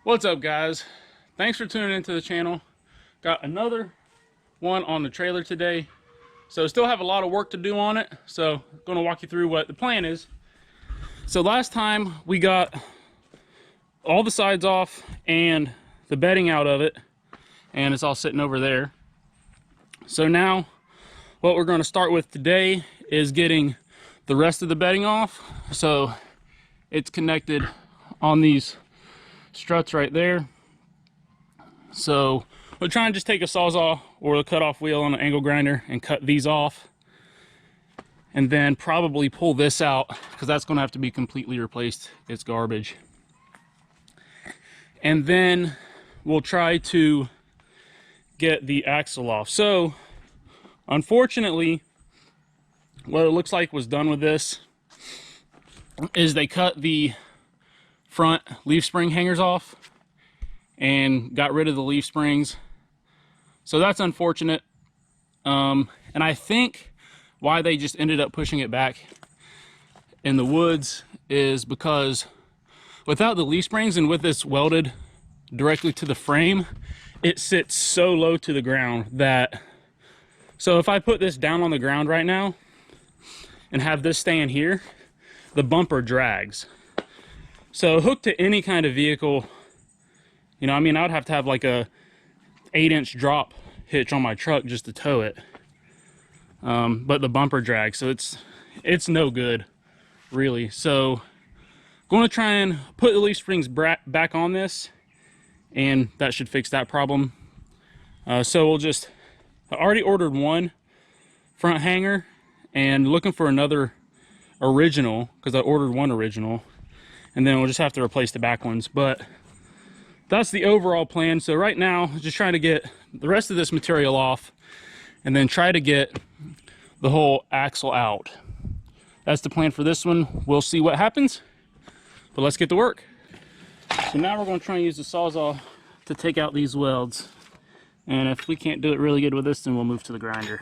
What's up, guys? Thanks for tuning into the channel. Got another one on the trailer today, so still have a lot of work to do on it, so I'm going to walk you through what the plan is. So last time we got all the sides off and the bedding out of it, and it's all sitting over there. So now what we're going to start with today is getting the rest of the bedding off. So it's connected on these struts right there. So we'll try and just take a sawzall or a cut-off wheel on an angle grinder and cut these off, and then probably pull this out because that's going to have to be completely replaced. It's garbage. And then we'll try to get the axle off. So unfortunately, what it looks like was done with this is they cut the front leaf spring hangers off and got rid of the leaf springs. So that's unfortunate. And I think why they just ended up pushing it back in the woods is because without the leaf springs and with this welded directly to the frame, it sits so low to the ground that, so if I put this down on the ground right now and have this stand here, the bumper drags. So hooked to any kind of vehicle, you know, I mean, I would have to have like a 8-inch drop hitch on my truck just to tow it. But the bumper drags, so it's no good, really. So going to try and put the leaf springs back on this, and that should fix that problem. So we'll just, I already ordered one front hanger and looking for another original because I ordered one original. And then we'll just have to replace the back ones. But that's the overall plan. So right now, just trying to get the rest of this material off and then try to get the whole axle out. That's the plan for this one. We'll see what happens, but let's get to work. So now we're going to try and use the sawzall to take out these welds. And if we can't do it really good with this, then we'll move to the grinder.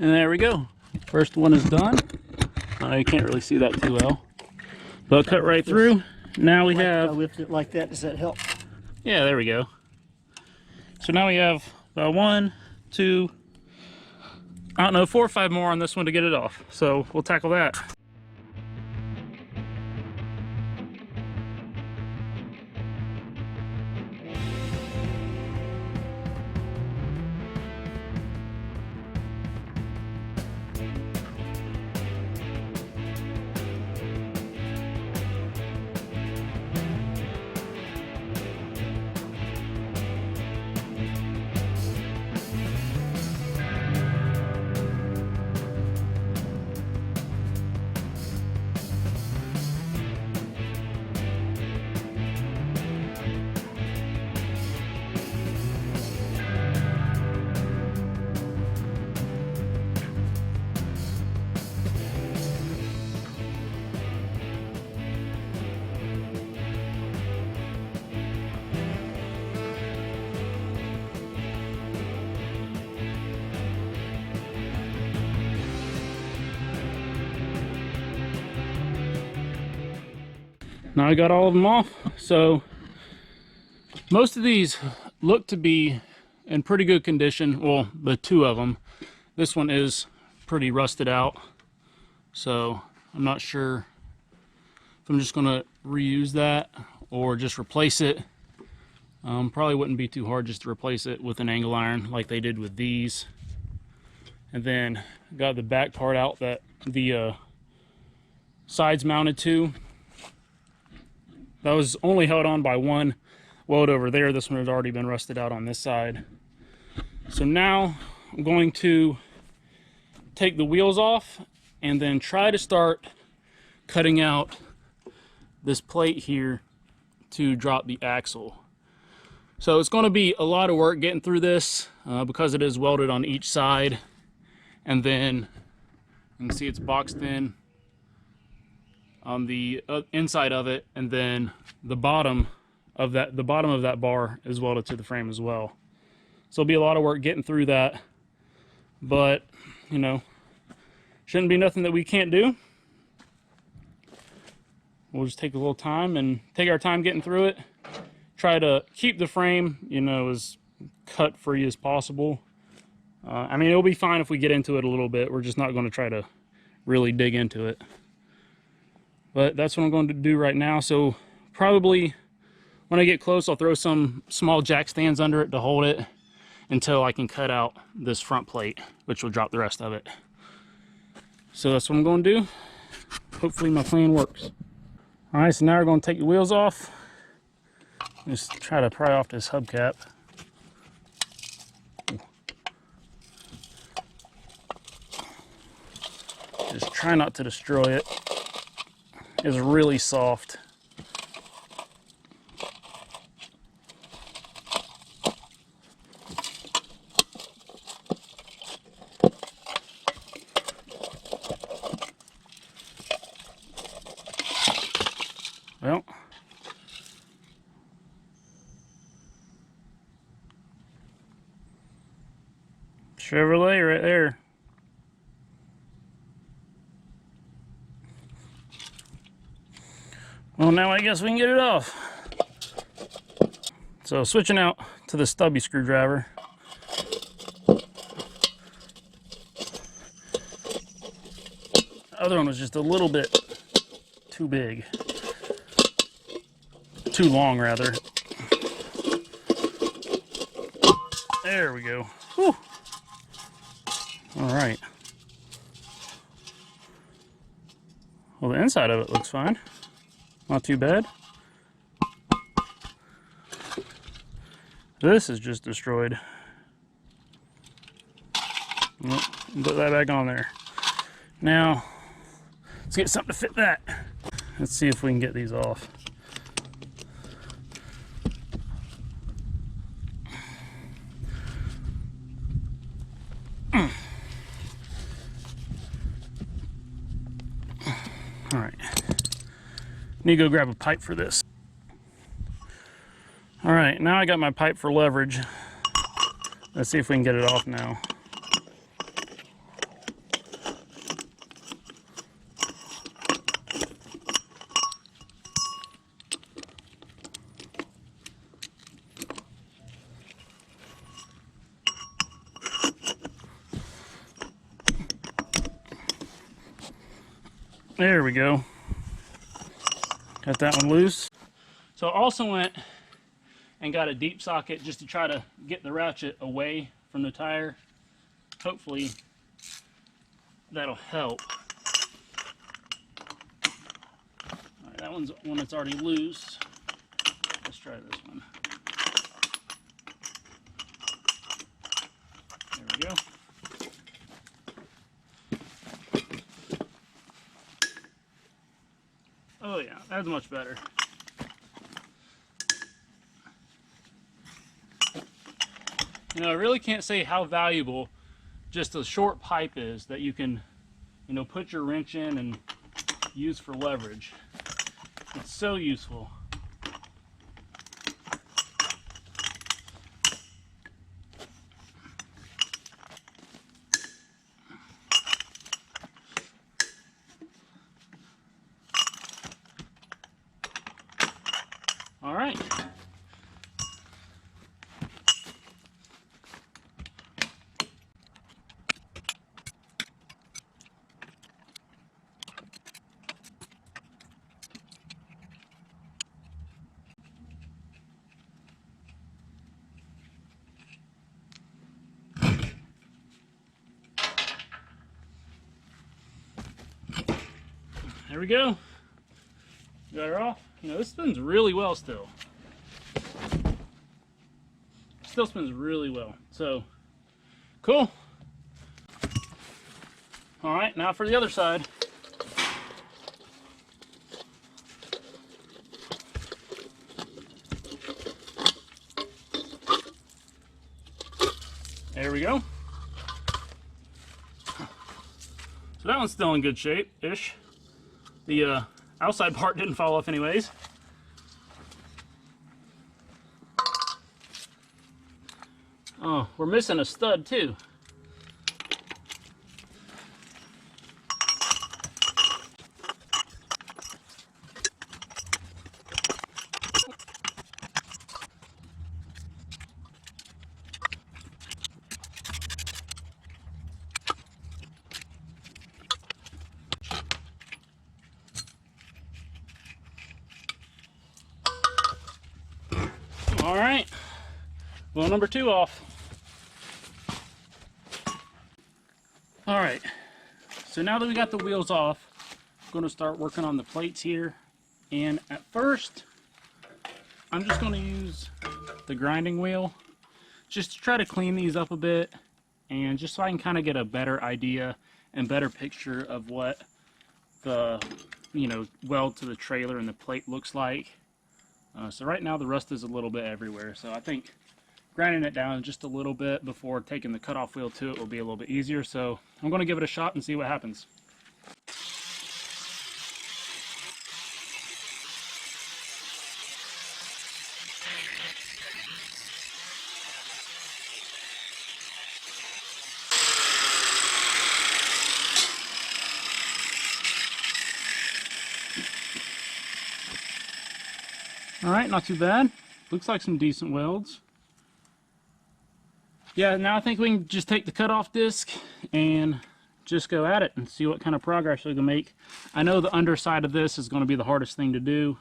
And there we go. First one is done. You can't really see that too well, but cut right through. Now we have. Lift it like that. Does that help? Yeah, there we go. So now we have about 1, 2, I don't know, 4 or 5 more on this one to get it off. So we'll tackle that. Now I got all of them off. So most of these look to be in pretty good condition. Well, the 2 of them. This one is pretty rusted out. So I'm not sure if I'm just gonna reuse that or just replace it. Probably wouldn't be too hard just to replace it with an angle iron like they did with these. And then got the back part out that the sides mounted to. That was only held on by one weld over there. This one had already been rusted out on this side. So now I'm going to take the wheels off and then try to start cutting out this plate here to drop the axle. So it's going to be a lot of work getting through this because it is welded on each side. And then you can see it's boxed in on the inside of it, and then the bottom of that bar is welded to the frame as well. So it'll be a lot of work getting through that, but you know, shouldn't be nothing that we can't do. We'll just take a little time and take our time getting through it. Try to keep the frame, you know, as cut free as possible. I mean, it'll be fine if we get into it a little bit. We're just not going to try to really dig into it. But that's what I'm going to do right now. So probably when I get close, I'll throw some small jack stands under it to hold it until I can cut out this front plate, which will drop the rest of it. So that's what I'm going to do. Hopefully my plan works. All right, so now we're going to take the wheels off. Just try to pry off this hubcap. Just try not to destroy it. It's really soft. Well, Chevrolet right there. Well, now I guess we can get it off. So switching out to the stubby screwdriver. The other one was just a little bit too big. Too long, rather. There we go. Whew. All right. Well, the inside of it looks fine. Not too bad. This is just destroyed. Yep, put that back on there. Now, let's get something to fit that. Let's see if we can get these off. All right. Need to go grab a pipe for this. All right, now I got my pipe for leverage. Let's see if we can get it off now. There we go. Got that one loose. So I also went and got a deep socket just to try to get the ratchet away from the tire. Hopefully that'll help. All right, that one's one that's already loose. Let's try this one. There we go. Oh yeah, that's much better. You know, I really can't say how valuable just a short pipe is that you can, you know, put your wrench in and use for leverage. It's so useful. All right. There we go. Got her off. You know, this spins really well still. Still spins really well. So, cool. All right, now for the other side. There we go. So that one's still in good shape-ish. The outside part didn't fall off anyways. Oh, we're missing a stud too. All right, well, number 2 off. All right, so now that we got the wheels off, I'm going to start working on the plates here. And at first, I'm just going to use the grinding wheel just to try to clean these up a bit, and just so I can kind of get a better idea and better picture of what the, weld to the trailer and the plate looks like. So right now the rust is a little bit everywhere, so I think grinding it down just a little bit before taking the cutoff wheel to it will be a little bit easier. So I'm going to give it a shot and see what happens. All right, not too bad. Looks like some decent welds. Yeah, now I think we can just take the cutoff disc and just go at it and see what kind of progress we can make. I know the underside of this is going to be the hardest thing to do,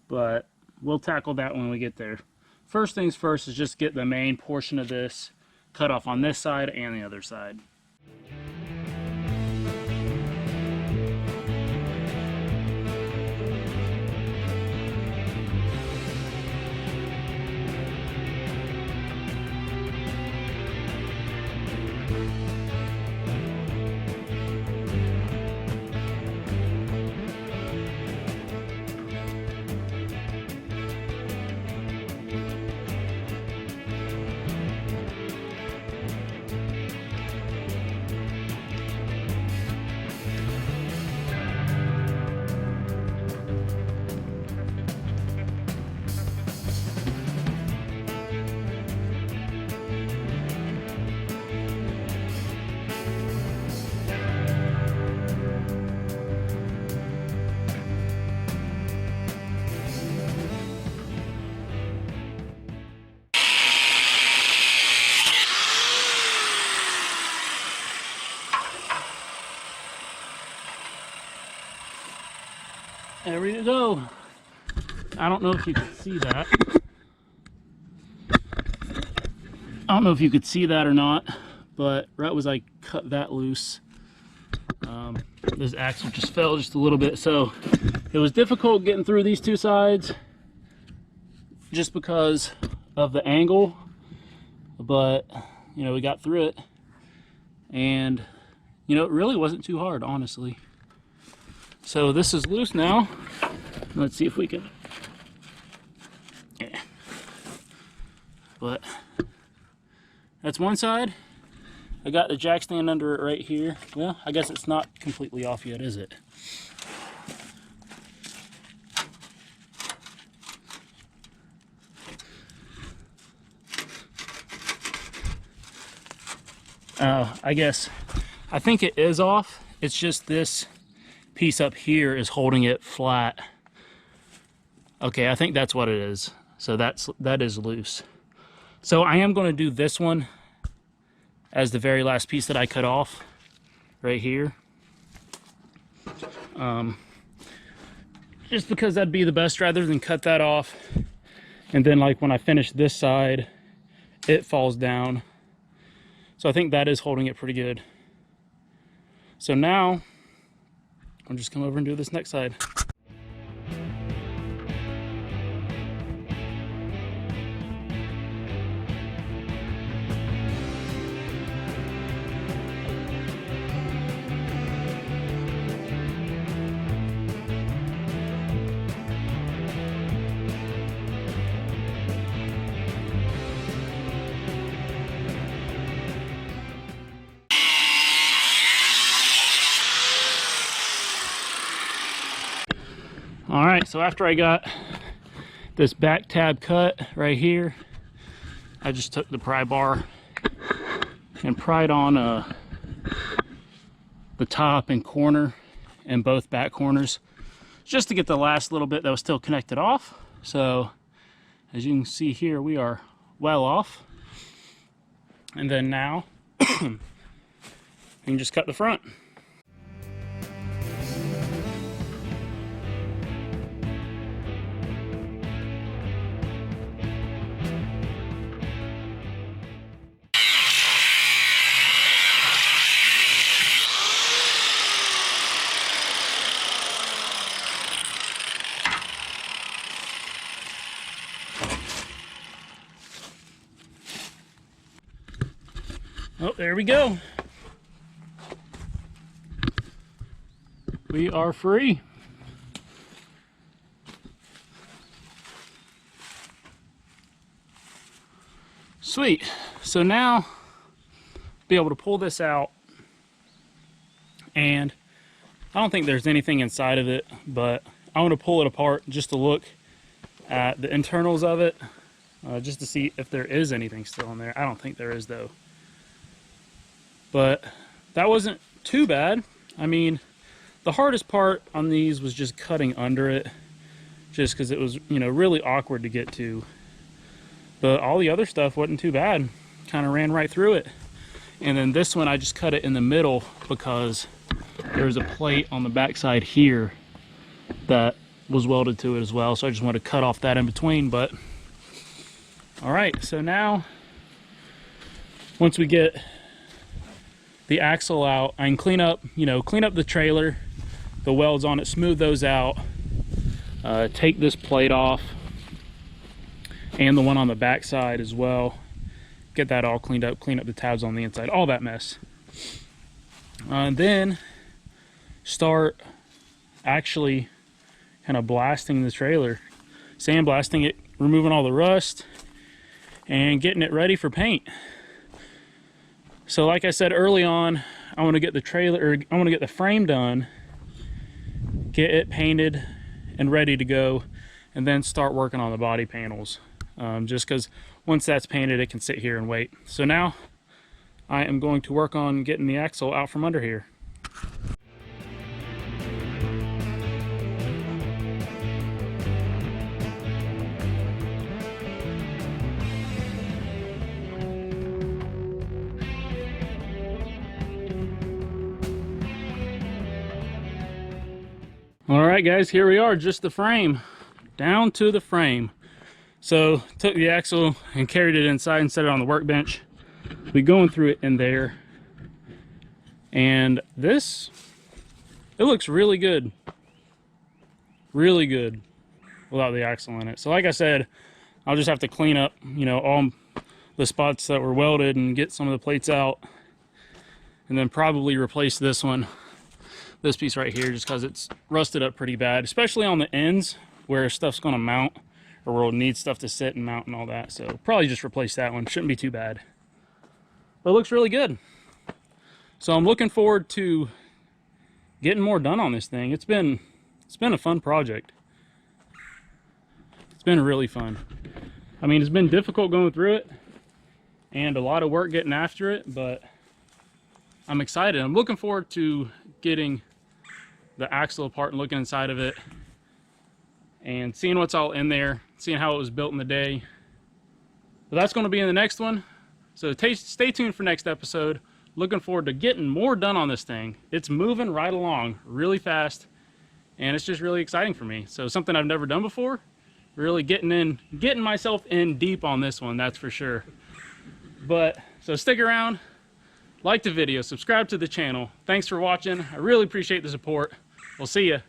but we'll tackle that when we get there. First things first is just get the main portion of this cut off on this side and the other side. There we go. I don't know if you could see that. I don't know if you could see that or not, but right as I cut that loose, this axle just fell just a little bit. So it was difficult getting through these two sides just because of the angle, but we got through it, and it really wasn't too hard, honestly. So this is loose now. Let's see if we can. Yeah. But that's one side. I got the jack stand under it right here. Well, I guess it's not completely off yet, is it? I think it is off. It's just this piece up here is holding it flat. Okay, I think that's what it is. So that is loose. So I am going to do this one as the very last piece that I cut off right here. Just because that'd be the best rather than cut that off. And then like when I finish this side, it falls down. So I think that is holding it pretty good. So now I'll just come over and do this next side. All right, so after I got this back tab cut right here, I just took the pry bar and pried on the top and corner and both back corners, just to get the last little bit that was still connected off. So as you can see here, we are well off. And then now you can just cut the front. Oh, there we go. We are free. Sweet. So now, be able to pull this out, and I don't think there's anything inside of it, but I want to pull it apart just to look at the internals of it, just to see if there is anything still in there. I don't think there is, though. But that wasn't too bad. I mean, the hardest part on these was just cutting under it, just because it was, you know, really awkward to get to. But all the other stuff wasn't too bad. Kind of ran right through it. And then this one, I just cut it in the middle because there's a plate on the backside here that was welded to it as well. So I just wanted to cut off that in between. But all right, so now once we get the axle out, I can clean up, clean up the trailer, the welds on it, smooth those out, take this plate off and the one on the back side as well, get that all cleaned up, clean up the tabs on the inside, all that mess. And then start actually kind of blasting the trailer, sandblasting it, removing all the rust and getting it ready for paint. So like I said early on, I want to get the frame done, get it painted and ready to go, and then start working on the body panels. Just because once that's painted, it can sit here and wait. So now I am going to work on getting the axle out from under here. All right, guys, here we are, just the frame, down to the frame. So took the axle and carried it inside and set it on the workbench. We're going through it in there, and this, it looks really good without the axle in it. So like I said, I'll just have to clean up, all the spots that were welded and get some of the plates out, and then probably replace this piece right here, just because it's rusted up pretty bad, especially on the ends where stuff's going to mount, or where we'll need stuff to sit and mount and all that. So probably just replace that one. Shouldn't be too bad, but it looks really good. So I'm looking forward to getting more done on this thing. It's been a fun project. It's been really fun. I mean, it's been difficult going through it and a lot of work getting after it, but I'm excited. I'm looking forward to getting the axle apart and looking inside of it and seeing what's all in there, seeing how it was built in the day. But that's going to be in the next one. So stay tuned for next episode. Looking forward to getting more done on this thing. It's moving right along really fast, and it's just really exciting for me. So something I've never done before, really getting myself in deep on this one, that's for sure. But so stick around, like the video, subscribe to the channel. Thanks for watching. I really appreciate the support. We'll see you.